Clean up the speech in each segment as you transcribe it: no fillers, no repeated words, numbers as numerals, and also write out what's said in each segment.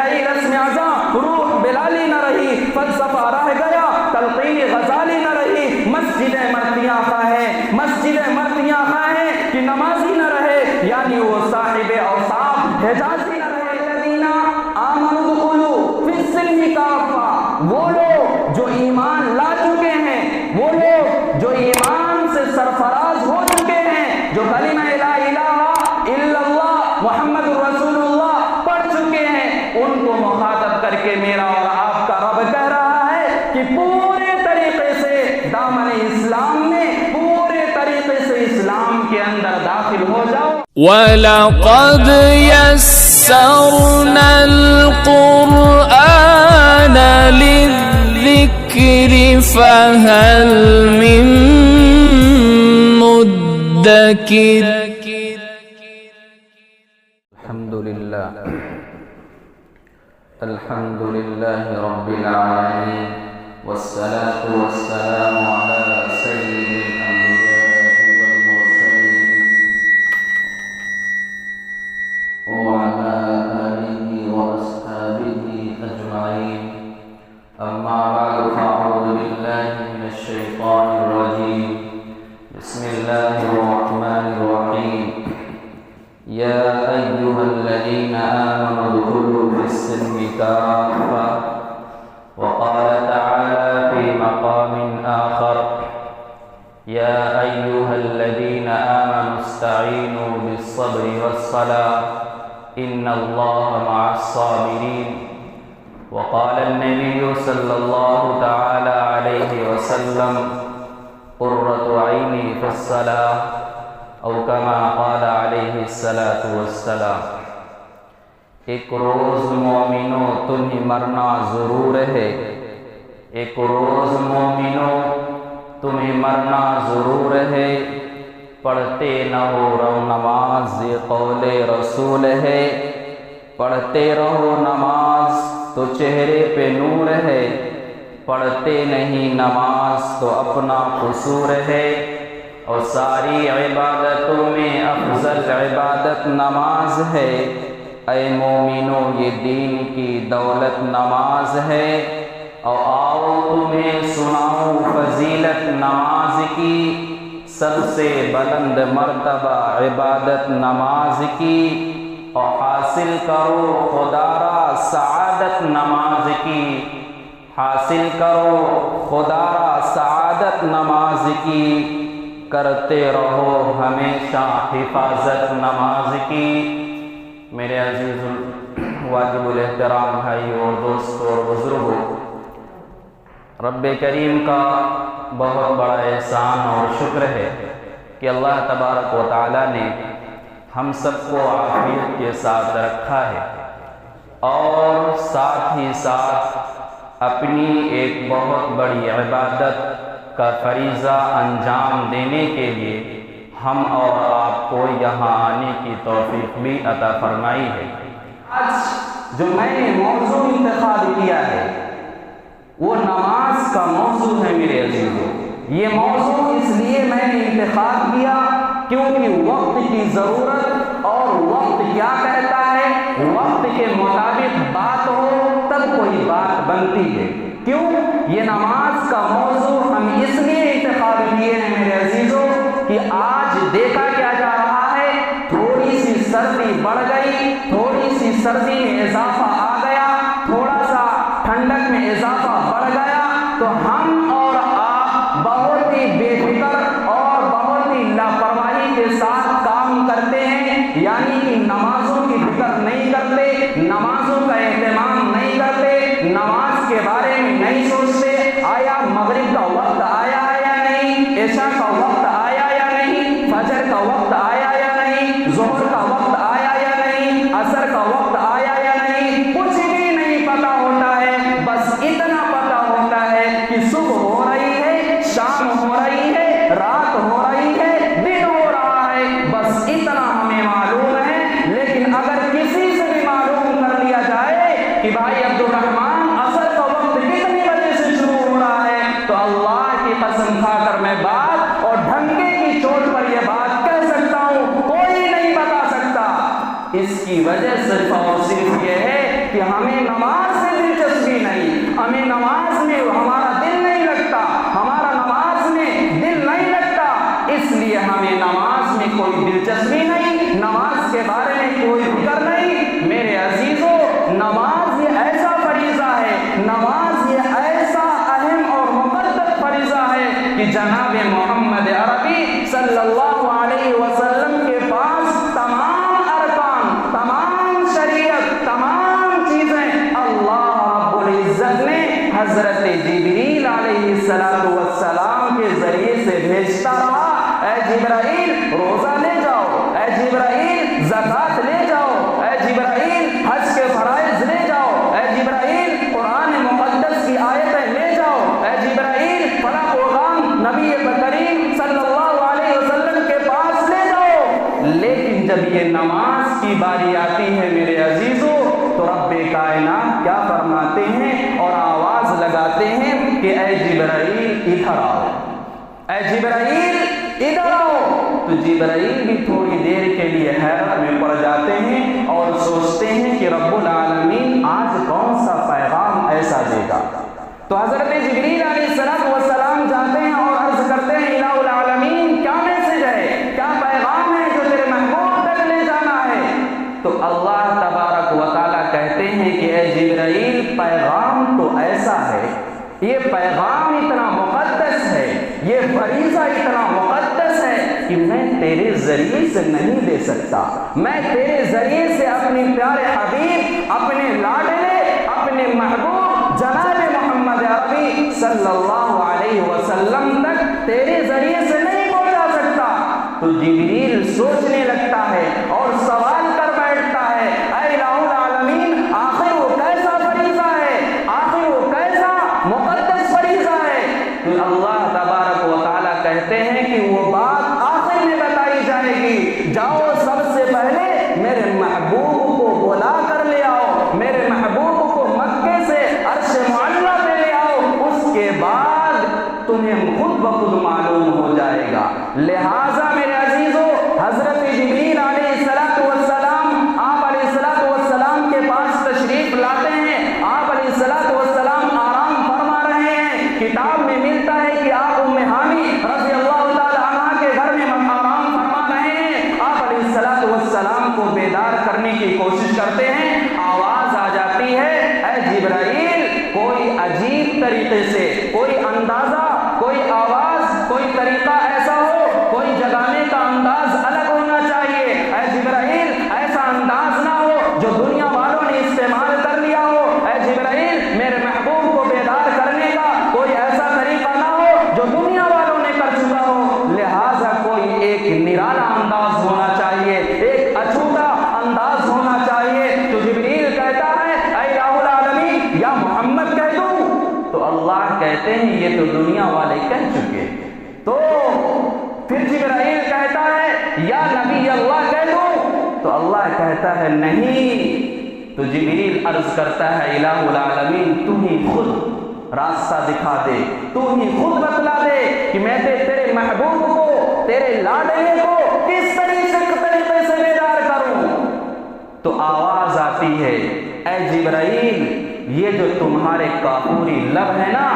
رہی رسم اعضا، روح بلالی نہ رہی، فلسفہ رہ گیا، تلقین غزالی نہ رہی، مسجدیں مرتیاں خواہیں، مسجدیں مرتیاں خواہیں کہ نمازی نہ رہے، یعنی وہ صاحب اوصاف حجازی نہ رہے۔ الذین آمنوا ادخلوا فی السلم کافہ، وہ لوگ جو ایمان لا چکے ہیں، وہ لوگ جو ایمان سے سرفراز ہو چکے ہیں، جو کلمہ لا الہ الا اللہ محمد رسول اللہ پڑھ چکے ہیں، ان کو مخاطب کر کے میرا اور آپ کا رب کہہ رہا ہے کہ پورے طریقے سے دامن اسلام میں، پورے طریقے سے اسلام کے اندر داخل ہو جاؤ۔ وَلَقَدْ يَسَّرْنَا الْقُرْآنَ لِلذِّكْرِ فَهَلْ مِن مُدَّكِرٍ۔ الحمد للہ رب العالمین، والصلاة والسلام علی سید الانبیاء والمرسلین وعلى آلہ واصحابہ اجمعین، اما بعد فاعوذ باللہ من الشیطان الرجیم، بسم اللہ الرحمن الرحیم۔ یا ایہا الذین آمنوا ادخلوا فی السلم کافہ، وقال تعالی فی مقام آخر یا ایہا الذین آمنوا استعینوا بالصبر والصلاة ان اللہ مع الصابرین۔ وقال النبی صلی اللہ تعالی علیہ وسلم قرۃ عینی فی الصلاة، او کما قال علیہ الصلاۃ والسلام۔ ایک روز مومنوں تمہیں مرنا ضرور ہے، ایک روز مومنوں تمہیں مرنا ضرور ہے، پڑھتے نہ رہو نماز یہ قول رسول ہے، پڑھتے رہو نماز تو چہرے پہ نور ہے، پڑھتے نہیں نماز تو اپنا قصور ہے، اور ساری عبادتوں میں افضل عبادت نماز ہے۔ اے مومنو یہ دین کی دولت نماز ہے، اور آؤ تمہیں سناؤں فضیلت نماز کی، سب سے بلند مرتبہ عبادت نماز کی، اور حاصل کرو خدارا سعادت نماز کی، حاصل کرو خدارا سعادت نماز کی، کرتے رہو ہمیشہ حفاظت نماز کی۔ میرے عزیز واجب الاحترام بھائی اور دوستوں اور بزرگوں، رب کریم کا بہت بڑا احسان اور شکر ہے کہ اللہ تبارک و تعالی نے ہم سب کو عافیت کے ساتھ رکھا ہے، اور ساتھ ہی ساتھ اپنی ایک بہت بڑی عبادت کا فریضہ انجام دینے کے لیے ہم اور آپ کو یہاں آنے کی توفیق بھی عطا فرمائی ہے۔ آج جو میں نے موضوع انتخاب کیا ہے وہ نماز کا موضوع ہے میرے عزیزوں۔ یہ موضوع اس لیے میں نے انتخاب کیا کیونکہ وقت کی ضرورت، اور وقت کیا کہتا ہے، وقت کے مطابق بات ہو تب کوئی بات بنتی ہے۔ کیوں؟ یہ نماز کا موضوع ہم اس لیے انتخاب کیے ہیں میرے عزیزوں کہ آج دیکھا کیا جا رہا ہے، تھوڑی سی سردی بڑھ گئی، تھوڑی سی سردی میں اضافہ آ گیا، تھوڑا سا ٹھنڈک میں اضافہ بڑھ گیا، تو ہم اور آپ بہت ہی بے فکر اور بہت ہی لاپرواہی کے ساتھ کام کرتے ہیں، یعنی کہ نمازوں کی فکر نہیں کرتے، نمازوں کا اہتمام نہیں کرتے، نماز کے بارے میں نہیں سوچتے، آیا مغرب کا وقت آیا ہے یا نہیں، عشاء کا وقت آیا یا نہیں، فجر کا وقت آیا یا نہیں، ظہر کا وقت آیا یا نہیں، عصر کا وقت آیا یا نہیں، کچھ بھی نہیں پتہ ہوتا ہے، بس اتنا پتہ ہوتا ہے کہ صبح ہو رہی ہے، شام ہو رہی ہے، رات ہو رہی ہے، دن ہو رہا ہے، بس اتنا ہمیں معلوم ہے۔ لیکن اگر کسی سے بھی معلوم کر لیا جائے کہ بھائی عبد الرحمن عصر کا وقت کتنی بجے سے شروع ہو رہا ہے، تو اللہ کی قسم کھا کر میں بات اور ڈھنگے کی چوٹ پر یہ بات کہہ سکتا ہوں، کوئی نہیں بتا سکتا۔ اس کی وجہ صرف اور صرف یہ ہے کہ ہمیں نماز سے دلچسپی نہیں، ہمیں نماز میں ہمارا دل نہیں لگتا، ہمارا نماز میں دل نہیں لگتا، اس لیے ہمیں نماز میں کوئی دلچسپی نہیں، نماز کے بارے میں کوئی فکر نہیں۔ میرے عزیزو، نماز یہ ایسا فریضہ ہے، نماز یہ ایسا اہم اور مقدس فریضہ ہے کہ جناب محمد عربی صلی اللہ علیہ وسلم کے پاس تمام ارکان، تمام شریعت، تمام چیزیں اللہ رب العزت نے حضرت جبریل علیہ السلام کے ذریعے سے بھیجتا رہا۔ اے جبرائیل روزہ لے جاؤ، اے جبرائیل زکوٰۃ لے جاؤ، اے جبرائیل حج کے فرائض لے جاؤ، اے جبرائیل قرآن مقدس کی آیتیں لے جاؤ، اے جبرائیل فلاں پیغام نبی کریم صلی اللہ علیہ وسلم کے پاس لے جاؤ۔ لیکن جب یہ نماز کی باری آتی ہے میرے عزیزو، تو رب کائنات کیا فرماتے ہیں اور آواز لگاتے ہیں کہ اے جبرائیل ادھر آؤ، اے جبرائیل ادھر آؤ۔ تو جبرائیل بھی تھوڑی دیر کے لیے حیرت میں پڑ جاتے ہیں اور سوچتے ہیں کہ رب العالمین آج کون سا پیغام ایسا دے گا۔ تو حضرت جبریل علیہ السلام جاتے ہیں اور عرض کرتے ہیں الہ العالمین کیا میسج ہے، کیا پیغام ہے جو تیرے محبوب تک لے جانا ہے؟ تو اللہ تبارک و تعالیٰ کہتے ہیں کہ اے جبرائیل پیغام تو ایسا ہے، یہ پیغام اتنا مقدس ہے، یہ فریضہ اتنا مقدس ہے کہ میں تیرے ذریعے سے نہیں دے سکتا، میں تیرے ذریعے سے اپنے پیارے حبیب، اپنے لاڈلے، اپنے محبوب جناب محمد عربی صلی اللہ علیہ وسلم تک تیرے ذریعے سے نہیں پہنچا سکتا۔ تو جبریل سوچنے لگتا ہے اور سوال کر بیٹھتا ہے، اے الہ العالمین آخر وہ کیسا فریضہ ہے، آخر وہ کیسا مقدس فریضہ ہے؟ تو اللہ تبارک و تعالیٰ کہتے ہیں کہ وہ بات آخر میں بتائی جائے گی، جاؤ سب سے پہلے میرے محبوب کو بلا کر لے آؤ، میرے محبوب کو مکے سے عرش معلیٰ پہ لے آؤ، اس کے بعد تمہیں خود بخود معلوم ہو جائے گا۔ لہٰذا میرے عزیزو، حضرت جبریل علیہ السلام آپ علیہ السلام کے پاس تشریف لاتے ہیں، آپ علیہ السلام آرام فرما رہے ہیں۔ کتاب میں ملتا ہے کہ آپ ام ہانی رضی اللہ تعالی عنہ کے گھر میں آرام فرما رہے ہیں، آپ علیہ السلام کو بیدار کرنے کی کوشش کرتے ہیں، آواز آ جاتی ہے، اے جبرائیل کوئی عجیب طریقے سے، کوئی اندازہ، کوئی آواز، کوئی طریقہ ایسا ہو، کوئی جگانے کا انداز الگ ہونا چاہیے، اے جبرائیل ایسا انداز نہ ہو جو دنیا والوں نے استعمال کر لیا ہو، اے جبرائیل میرے محبوب کو بیدار کرنے کا کوئی ایسا طریقہ نہ ہو جو دنیا والوں نے کر چکا ہو، لہٰذا کوئی ایک نرالا انداز ہونا چاہیے، ایک اچھوتا انداز ہونا چاہیے۔ تو جبریل کہتا ہے اے الہ العالمین یا محمد کہہ دوں؟ تو اللہ کہتے ہیں یہ تو دنیا والے کہہ چکے۔ تو پھر جبرائیل کہتا ہے یا نبی اللہ کہہ دوں؟ تو اللہ کہتا ہے نہیں۔ تو جبریل عرض کرتا ہے الہ العالمین تو ہی خود راستہ دکھا دے، تو ہی خود بتلا دے کہ میں تیرے محبوب کو، تیرے لاڈلے کو کس طریقے سے بیدار کروں۔ تو آواز آتی ہے اے جبرائیل یہ جو تمہارے کافوری لب ہے نا،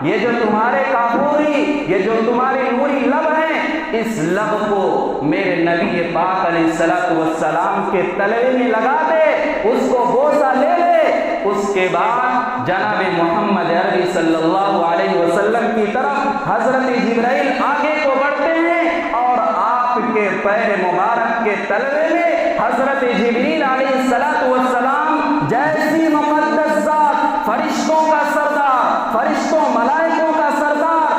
یہ جو تمہارے کافوری، یہ جو تمہارے نوری لب ہیں، اس لب کو میرے نبی پاک علیہ السلام کے تلوے میں لگا دے، اس کو بوسہ لے لے۔ اس کے بعد جناب محمد عربی صلی اللہ علیہ وسلم کی طرف حضرت جبرائیل آگے کو بڑھتے ہیں اور آپ کے پیر مبارک کے تلوے میں حضرت جبریل علیہ السلام جیسی مقدس ذات، فرشتوں کا سردار، فرشتوں ملائکوں کا سردار،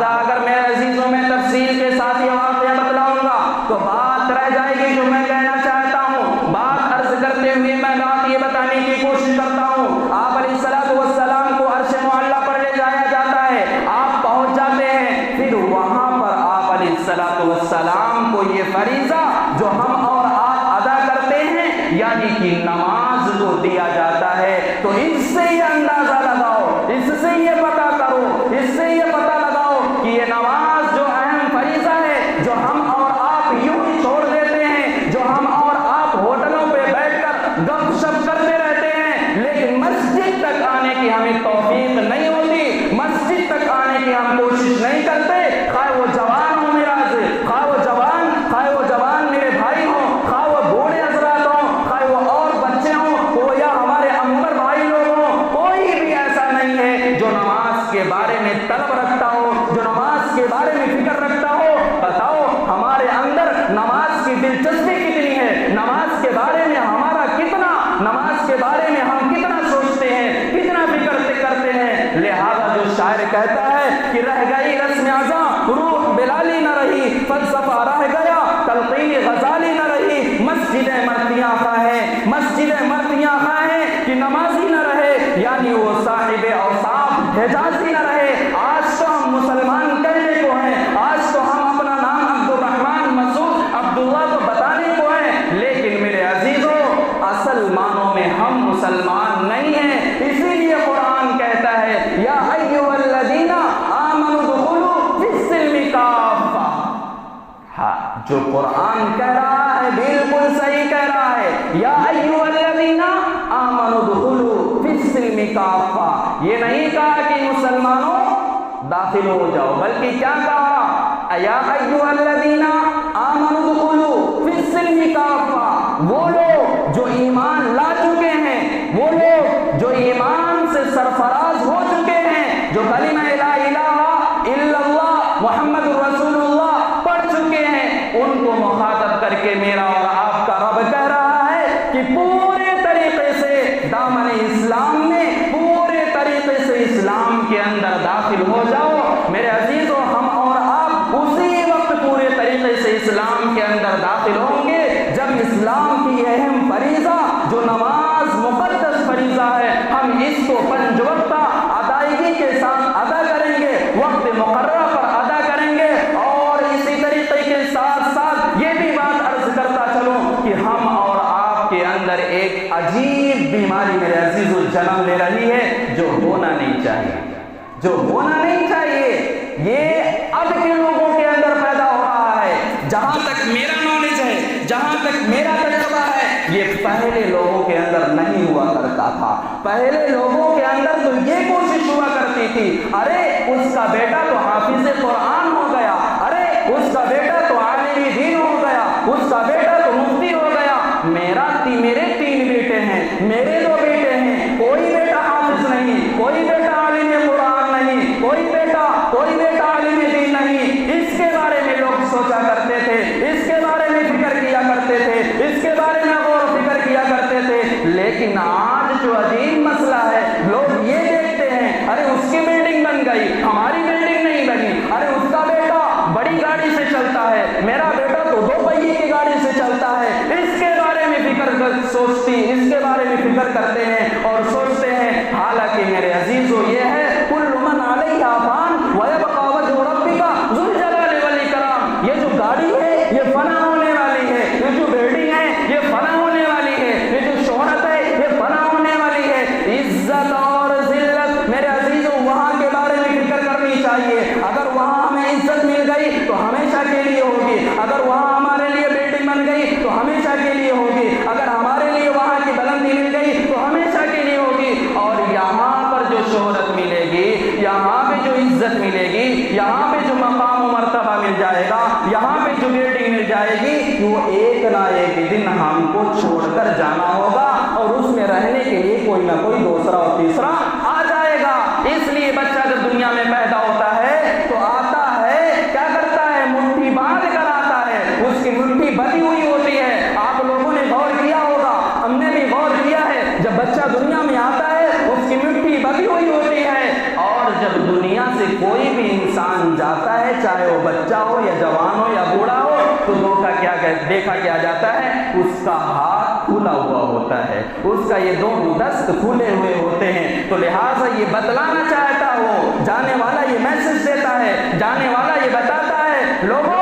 اگر میرے عزیزوں میں تفصیل کے ساتھ یہ واقعہ بتلاؤں گا تو بات رہ جائے گی جو میں کہنا چاہتا ہوں۔ بات عرض کرتے ہوئے میں بات یہ بتانے کی کوشش کرتا ہوں، آپ علیہ السلام کو عرش معلیٰ پر لے جایا جاتا ہے، آپ پہنچ جاتے ہیں، پھر وہاں پر آپ علیہ السلام کو یہ فریضہ جو ہم اور آپ ادا کرتے ہیں یعنی کہ نماز کو دیا جاتا ہے۔ تو اس سے یہ اندازہ لگاؤ، اس سے یہ پتہ کرو، اس سے یہ پتہ لگاؤ کہ یہ نماز جو اہم فریضہ ہے جو ہم اور آپ یوں ہی چھوڑ دیتے ہیں، جو ہم اور آپ ہوٹلوں پہ بیٹھ کر گپ شپ کرتے رہتے ہیں، تک آنے کی ہمیں توفیق نہیں ہوتی، مسجد تک آنے کی ہم کوشش نہیں کرتے، خواہ وہ جوان ہو میرا عزیز، خواہ وہ جوان میرے بھائی ہوں، خواہ وہ بوڑھے حضرات ہوں، خواہ وہ اور بچے ہوں، وہ یا ہمارے عمر بھائی لوگ ہوں، کوئی بھی ایسا نہیں ہے جو نماز کے بارے میں طلب رکھتا ہو، جو نماز کے بارے میں فکر رکھتا ہو۔ بتاؤ ہمارے اندر نماز کی دلچسپی کتنی ہے، نماز کے بارے میں ہمارا کتنا، نماز کے بارے میں ہم کتنا سوچتے ہیں، کتنا فکر کرتے ہیں۔ لہذا جو شاعر کہتا ہے کہ رہ گئی رسم ازاں روح بلالی نہ رہی، فلسفہ رہ گیا تلقین غزالی نہ رہی، مسجدیں مرتیاں خواہیں، مسجدیں مرتیاں خواہیں کہ نمازی نہ رہے، یعنی وہ صاحب اوصاف حجازی نہ رہے۔ آج تو ہم مسلمان کہنے کو ہیں، آج تو ہم اپنا نام عبد الرحمن مسعود عبداللہ کو بتانے کو ہیں، لیکن میرے عزیزوں اصل معنوں میں ہم مسلمان نہیں ہیں۔ اسی لیے قرآن کہتا ہے یا ایھا الذین آمنوا ادخلوا فی السلم کافہ۔ ہاں، جو قرآن کہہ رہا ہے بالکل صحیح کہہ رہا ہے، یا ایھا الذین آمنوا ادخلوا فی السلم کافہ۔ یہ نہیں کہا کہ مسلمانوں داخل ہو جاؤ، بلکہ کیا کہا یا ایھا الذین آمنوا ادخلوا فی السلم کافہ۔ وہ لوگ جو ایمان لا چکے ہیں، وہ لوگ جو ایمان سے سرفراز ہو چکے ہیں، جو کلمہ لا الہ الا اللہ محمد رسول اللہ پڑھ چکے ہیں، ان کو مخاطب کر کے میرا اور آپ کا رب کہہ رہا ہے کہ پورے طریقے سے دامن اسلام میں، پورے طریقے سے اسلام کے اندر داخل ہو جاؤ۔ میرے عزیزوں ہم اور آپ اسی وقت پورے طریقے سے اسلام کے اندر داخل ہوں گے جب اسلام کی اہم فریضہ جو نماز مقدس فریضہ ہے، ہم اس کو پنج وقتہ ادائیگی کے ساتھ ادا کریں گے، وقت مقررہ پر ادا کریں گے۔ اور اسی طریقے کے ساتھ ساتھ یہ بھی بات عرض کرتا چلوں کہ ہم اور آپ کے اندر ایک عجیب بیماری میرے عزیزو جنم لے رہی ہے جو ہونا نہیں چاہیے، جو ہونا نہیں چاہیے۔ یہ اب کے لوگوں کے اندر پیدا ہو رہا ہے، جہاں تک میرا نالج ہے، جہاں تک میرا تجربہ ہے، یہ پہلے لوگوں کے اندر نہیں ہوا کرتا تھا۔ پہلے لوگوں کے اندر تو یہ کوشش ہوا کرتی تھی، ارے اس کا بیٹا تو حافظ قرآن ہو گیا، ارے اس کا بیٹا تو عالم دین ہو گیا، اس کا بیٹا تو مفتی ہو گیا۔ میرے 3 بیٹے ہیں، میرے 2 بیٹے ہیں، کوئی بیٹا حافظ نہیں، کوئی بیٹا عالم قرآن نہیں، کوئی بیٹا عالم دین نہیں۔ اس کے بارے میں لوگ سوچا کرتے تھے، اس کے بارے میں فکر کیا کرتے تھے، اس کے بارے میں غور و فکر کیا کرتے تھے۔ لیکن آج جو عجیب مسئلہ ہے، لوگ یہ دیکھتے ہیں ارے اس کی بلڈنگ بن گئی، ہماری بلڈنگ نہیں بنی، ارے اس کا بیٹا بڑی گاڑی سے چلتا ہے، میرا بیٹا تو 2 پہیے کی گاڑی سے چلتا ہے۔ اس کے بارے میں اس کے بارے میں فکر کرتے ہیں اور سوچتے ہیں۔ حالانکہ میرے عزیزو یہ ہے کل من علیہا فان ویبقى وجہ ربک ذو الجلال والاکرام۔ یہ جو گاڑی ہے یہ فنا ہونے والی ہے، یہ جو بلڈنگ ہے یہ فنا ہونے والی ہے، یہ جو شہرت ہے یہ فنا ہونے والی ہے۔ عزت اور ذلت میرے عزیزو وہاں کے بارے میں فکر کرنی چاہیے۔ اگر وہاں ہمیں عزت مل گئی تو ہمیشہ کے لیے ہوگی، اگر وہاں ہمارے لیے بلڈنگ بن گئی تو ہمیشہ کے لیے ہوگی، اگر ہمارے لیے وہاں کی بلندی مل گئی تو ہمیشہ کے لیے ہوگی۔ اور یہاں پر جو شہرت ملے گی، یہاں پہ جو عزت ملے گی، یہاں پہ جو مقام و مرتبہ مل جائے گا، یہاں پہ جو بلڈنگ مل جائے گی، وہ ایک نہ ایک دن ہم کو چھوڑ کر جانا ہوگا اور اس میں رہنے کے لیے کوئی نہ کوئی دوسرا اور تیسرا آ جائے گا۔ اس لیے بچہ جب دنیا میں پیدا ہوتا ہے تو آتا ہے، کیا کرتا ہے؟ مٹھی باندھ کر آتا ہے، اس کی مٹھی بندھی ہوئی ہوتی ہے۔ آپ لوگوں نے غور کیا ہوگا، ہم نے بھی غور کیا ہے، جب بچہ دنیا میں آتا ہے اس کی مٹھی بندھی ہوئی ہوتی ہے، اور جب دنیا سے کوئی بھی انسان جاتا ہے، چاہے وہ بچہ ہو یا جوان ہو یا بوڑھا ہو، تو دیکھا کیا جاتا ہے؟ اس کا ہاتھ کھلا ہوا ہوتا ہے، اس کا یہ 2 دست کھلے ہوئے ہوتے ہیں۔ تو لہٰذا یہ بتلانا چاہتا ہو، جانے والا یہ میسج دیتا ہے، جانے والا یہ بتاتا ہے، لوگوں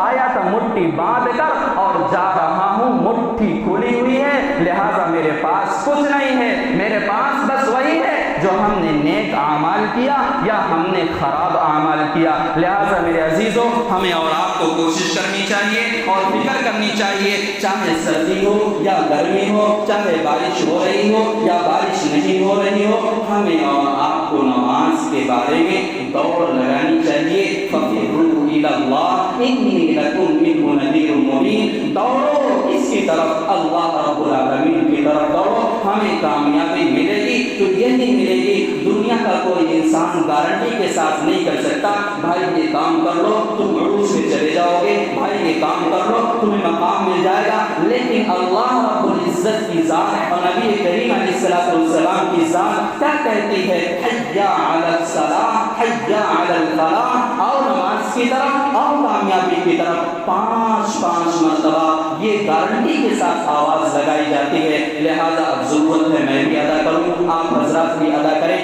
آیا تھا مٹھی باندھ کر اور جا رہا ہوں مٹھی کھلی ہوئی ہے، لہٰذا میرے پاس کچھ نہیں ہے، میرے پاس بس وہی ہے جو ہم نے نیک اعمال کیا یا ہم نے خراب اعمال کیا۔ لہٰذا میرے عزیزوں ہمیں اور آپ کو کوشش کرنی چاہیے اور فکر کرنی چاہیے، چاہے سردی ہو یا گرمی ہو، چاہے بارش ہو رہی ہو یا بارش نہیں ہو رہی ہو، ہمیں اور آپ کو نماز کے بارے میں دوڑ لگانی چاہیے. فَفِرُّوا إِلَى اللَّهِ إِنِّي لَكُمْ مِنْهُ نَذِيرٌ مُبِينٌ. دوڑو اس کی طرف، اللہ رب العالمین کی طرف دوڑو، ہمیں کامیابی ملے گی. تو یہی ملے گی، دنیا کا کوئی انسان گارنٹی کے ساتھ نہیں کر سکتا بھائی یہ کام کر لو تم عروج میں چلے جاؤ گے، بھائی یہ کام کر لو تمہیں مقام مل جائے گا. لیکن اللہ رب العزت کی ذات اور نبی کریم علیہ السلام کی ذات کیا کہتی ہے؟ حی علی الصلاۃ، حی علی الفلاح، آؤ نماز کی طرف، آؤ کامیابی کی طرف. 5 مرتبہ یہ گارنٹی کے ساتھ آواز لگائی جاتی ہے. لہذا اب ضرورت ہے میں بھی ادا کروں، آپ حضرات بھی ادا کریں.